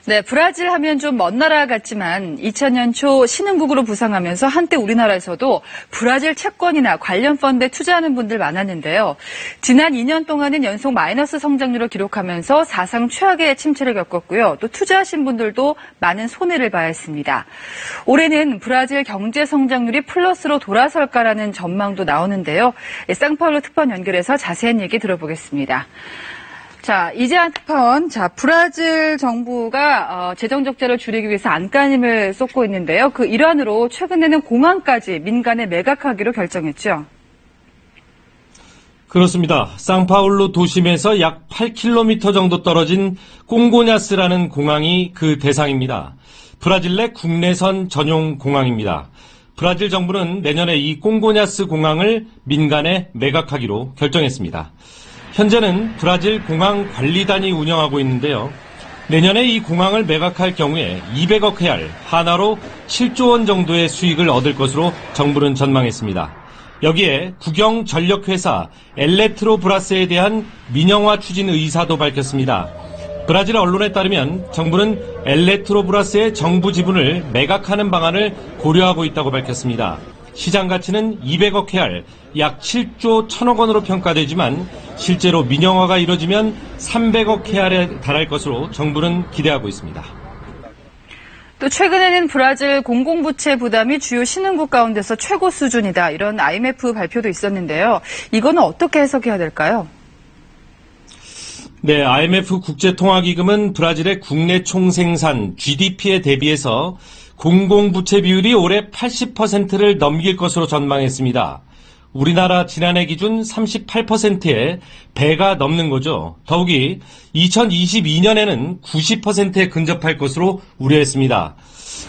네, 브라질 하면 좀 먼 나라 같지만 2000년 초 신흥국으로 부상하면서 한때 우리나라에서도 브라질 채권이나 관련 펀드에 투자하는 분들 많았는데요. 지난 2년 동안은 연속 마이너스 성장률을 기록하면서 사상 최악의 침체를 겪었고요. 또 투자하신 분들도 많은 손해를 봐야 했습니다. 올해는 브라질 경제 성장률이 플러스로 돌아설까라는 전망도 나오는데요. 상파울루 특파원 연결해서 자세한 얘기 들어보겠습니다. 자, 이재한 특파원. 자, 브라질 정부가 재정 적자를 줄이기 위해서 안간힘을 쏟고 있는데요. 그 일환으로 최근에는 공항까지 민간에 매각하기로 결정했죠. 그렇습니다. 상파울루 도심에서 약 8km 정도 떨어진 꽁고냐스라는 공항이 그 대상입니다. 브라질 내 국내선 전용 공항입니다. 브라질 정부는 내년에 이 꽁고냐스 공항을 민간에 매각하기로 결정했습니다. 현재는 브라질 공항 관리단이 운영하고 있는데요. 내년에 이 공항을 매각할 경우에 200억 헤알, 하나로 7조 원 정도의 수익을 얻을 것으로 정부는 전망했습니다. 여기에 국영전력회사 엘레트로브라스에 대한 민영화 추진 의사도 밝혔습니다. 브라질 언론에 따르면 정부는 엘레트로브라스의 정부 지분을 매각하는 방안을 고려하고 있다고 밝혔습니다. 시장 가치는 200억 헤알, 약 7조 1천억 원으로 평가되지만 실제로 민영화가 이뤄지면 300억 헤알에 달할 것으로 정부는 기대하고 있습니다. 또 최근에는 브라질 공공부채 부담이 주요 신흥국 가운데서 최고 수준이다. 이런 IMF 발표도 있었는데요. 이거는 어떻게 해석해야 될까요? 네, IMF 국제통화기금은 브라질의 국내 총생산 GDP에 대비해서 공공부채 비율이 올해 80%를 넘길 것으로 전망했습니다. 우리나라 지난해 기준 38%에 배가 넘는 거죠. 더욱이 2022년에는 90%에 근접할 것으로 우려했습니다.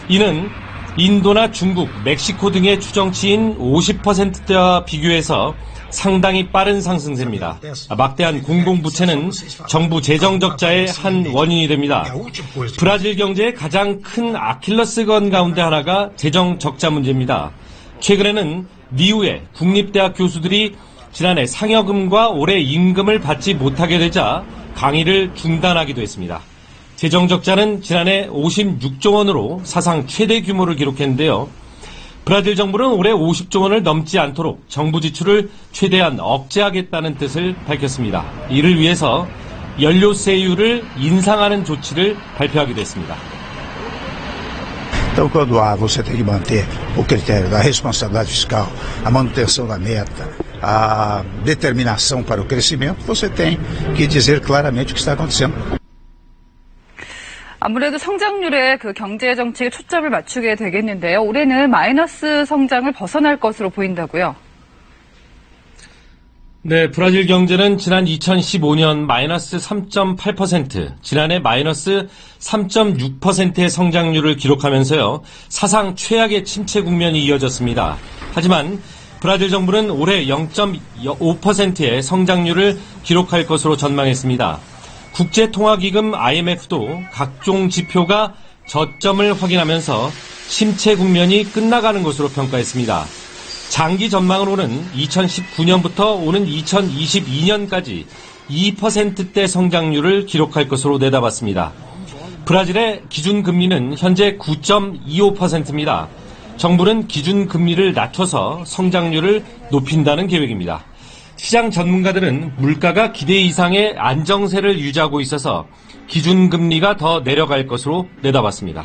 이는 인도나 중국, 멕시코 등의 추정치인 50%대와 비교해서 상당히 빠른 상승세입니다. 막대한 공공부채는 정부 재정적자의 한 원인이 됩니다. 브라질 경제의 가장 큰 아킬레스건 가운데 하나가 재정적자 문제입니다. 최근에는 리우의 국립대학 교수들이 지난해 상여금과 올해 임금을 받지 못하게 되자 강의를 중단하기도 했습니다. 재정적자는 지난해 56조 원으로 사상 최대 규모를 기록했는데요. 브라질 정부는 올해 50조 원을 넘지 않도록 정부 지출을 최대한 억제하겠다는 뜻을 밝혔습니다. 이를 위해서 연료세율을 인상하는 조치를 발표하기도 했습니다. Então, quando você tem que manter o critério da responsabilidade fiscal, a manutenção da meta, a determinação para o crescimento, você tem que dizer claramente o que está acontecendo. 아무래도 성장률에 그 경제 정책에 초점을 맞추게 되겠는데요. 올해는 마이너스 성장을 벗어날 것으로 보인다고요? 네, 브라질 경제는 지난 2015년 마이너스 3.8%, 지난해 마이너스 3.6%의 성장률을 기록하면서요, 사상 최악의 침체 국면이 이어졌습니다. 하지만 브라질 정부는 올해 0.5%의 성장률을 기록할 것으로 전망했습니다. 국제통화기금 IMF도 각종 지표가 저점을 확인하면서 침체 국면이 끝나가는 것으로 평가했습니다. 장기 전망으로는 2019년부터 오는 2022년까지 2%대 성장률을 기록할 것으로 내다봤습니다. 브라질의 기준금리는 현재 9.25%입니다. 정부는 기준금리를 낮춰서 성장률을 높인다는 계획입니다. 시장 전문가들은 물가가 기대 이상의 안정세를 유지하고 있어서 기준금리가 더 내려갈 것으로 내다봤습니다.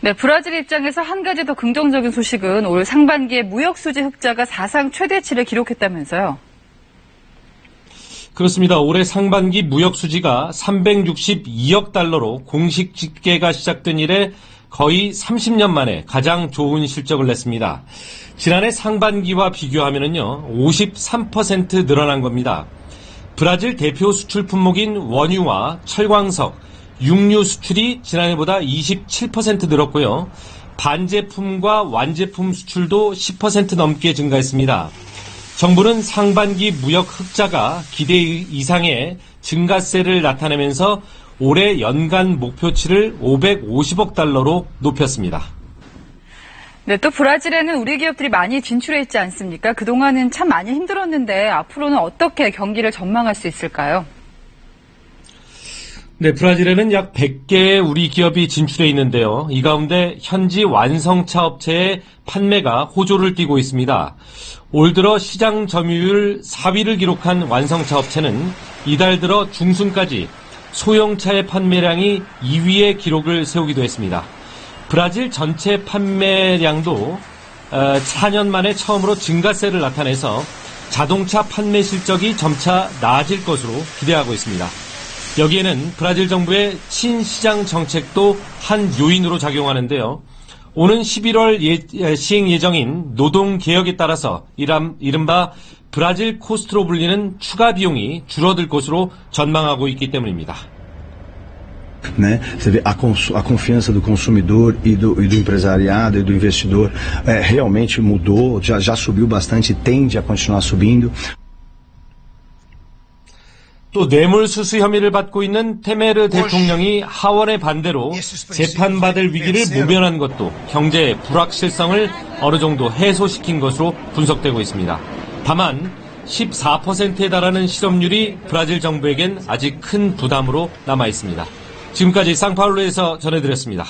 네, 브라질 입장에서 한 가지 더 긍정적인 소식은 올 상반기에 무역수지 흑자가 사상 최대치를 기록했다면서요. 그렇습니다. 올해 상반기 무역수지가 362억 달러로 공식 집계가 시작된 이래 거의 30년 만에 가장 좋은 실적을 냈습니다. 지난해 상반기와 비교하면요, 53% 늘어난 겁니다. 브라질 대표 수출 품목인 원유와 철광석, 육류 수출이 지난해보다 27% 늘었고요. 반제품과 완제품 수출도 10% 넘게 증가했습니다. 정부는 상반기 무역 흑자가 기대 이상의 증가세를 나타내면서 올해 연간 목표치를 550억 달러로 높였습니다. 네, 또 브라질에는 우리 기업들이 많이 진출해 있지 않습니까? 그동안은 참 많이 힘들었는데 앞으로는 어떻게 경기를 전망할 수 있을까요? 네, 브라질에는 약 100개의 우리 기업이 진출해 있는데요. 이 가운데 현지 완성차 업체의 판매가 호조를 띠고 있습니다. 올 들어 시장 점유율 4위를 기록한 완성차 업체는 이달 들어 중순까지 소형차의 판매량이 2위의 기록을 세우기도 했습니다. 브라질 전체 판매량도 4년 만에 처음으로 증가세를 나타내서 자동차 판매 실적이 점차 나아질 것으로 기대하고 있습니다. 여기에는 브라질 정부의 친시장 정책도 한 요인으로 작용하는데요. 오는 11월 시행 예정인 노동개혁에 따라서 이른바 브라질 코스트로 불리는 추가 비용이 줄어들 것으로 전망하고 있기 때문입니다. Né? Você vê a confiança do consumidor e do empresariado e do investidor realmente mudou, já subiu bastante, tende a continuar subindo. 또 뇌물수수 혐의를 받고 있는 테메르 대통령이 하원의 반대로 재판받을 위기를 모면한 것도 경제의 불확실성을 어느 정도 해소시킨 것으로 분석되고 있습니다. 다만 14%에 달하는 실업률이 브라질 정부에겐 아직 큰 부담으로 남아 있습니다. 지금까지 상파울루에서 전해드렸습니다.